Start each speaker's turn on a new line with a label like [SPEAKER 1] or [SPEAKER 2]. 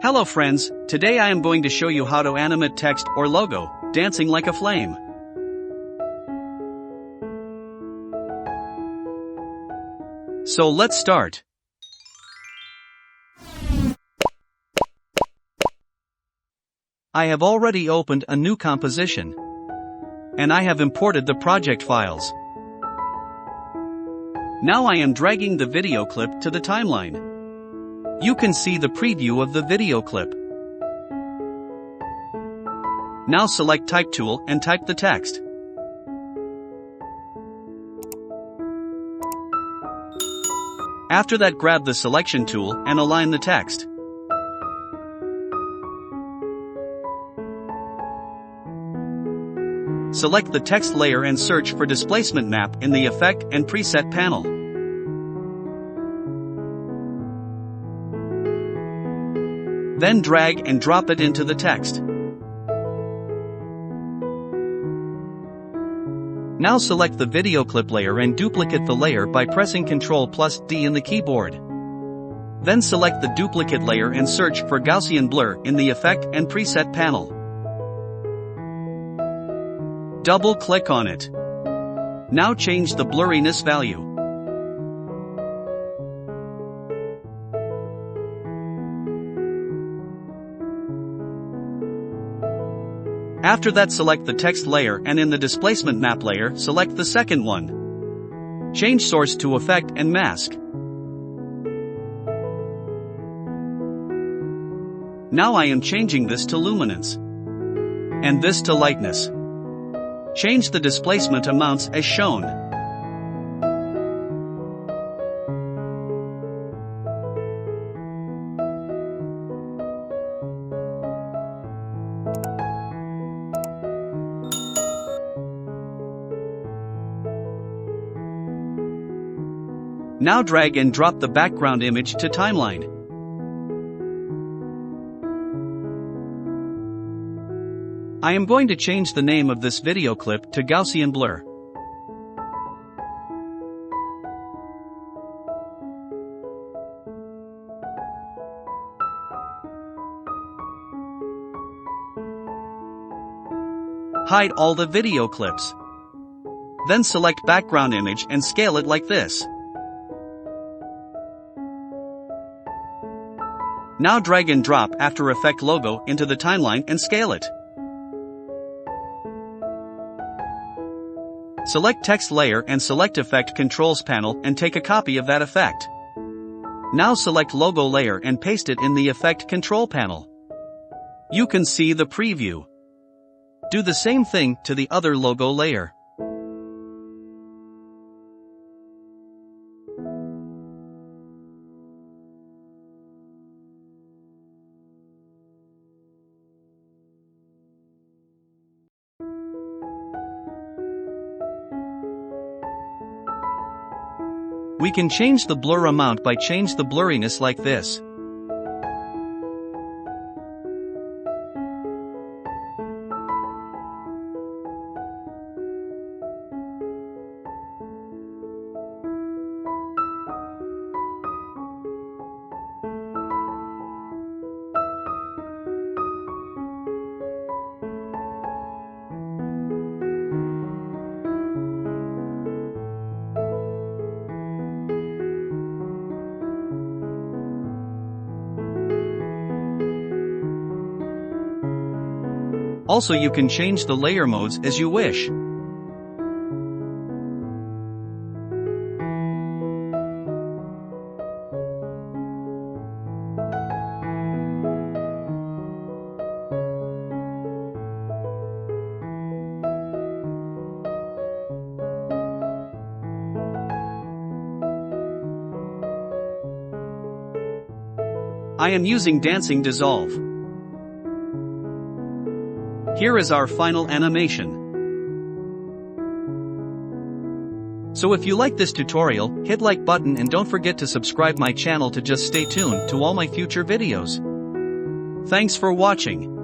[SPEAKER 1] Hello friends, today I am going to show you how to animate text or logo, dancing like a flame. So let's start. I have already opened a new composition. And I have imported the project files. Now I am dragging the video clip to the timeline. You can see the preview of the video clip. Now select Type tool and type the text. After that, grab the selection tool and align the text. Select the text layer and search for displacement map in the Effect and Preset panel. Then drag and drop it into the text. Now select the video clip layer and duplicate the layer by pressing Ctrl+D in the keyboard. Then select the duplicate layer and search for Gaussian blur in the Effect and Preset panel. Double-click on it. Now change the blurriness value. After that, select the text layer and in the displacement map layer, select the second one. Change source to Effect and Mask. Now I am changing this to luminance. And this to lightness. Change the displacement amounts as shown. Now drag and drop the background image to timeline. I am going to change the name of this video clip to Gaussian blur. Hide all the video clips. Then select background image and scale it like this. Now drag and drop After Effects logo into the timeline and scale it. Select text layer and select Effect Controls panel and take a copy of that effect. Now select logo layer and paste it in the Effect Control panel. You can see the preview. Do the same thing to the other logo layer. We can change the blur amount by change the blurriness like this. Also, you can change the layer modes as you wish. I am using Dancing Dissolve. Here is our final animation. So if you like this tutorial, hit like button and don't forget to subscribe my channel to just stay tuned to all my future videos. Thanks for watching.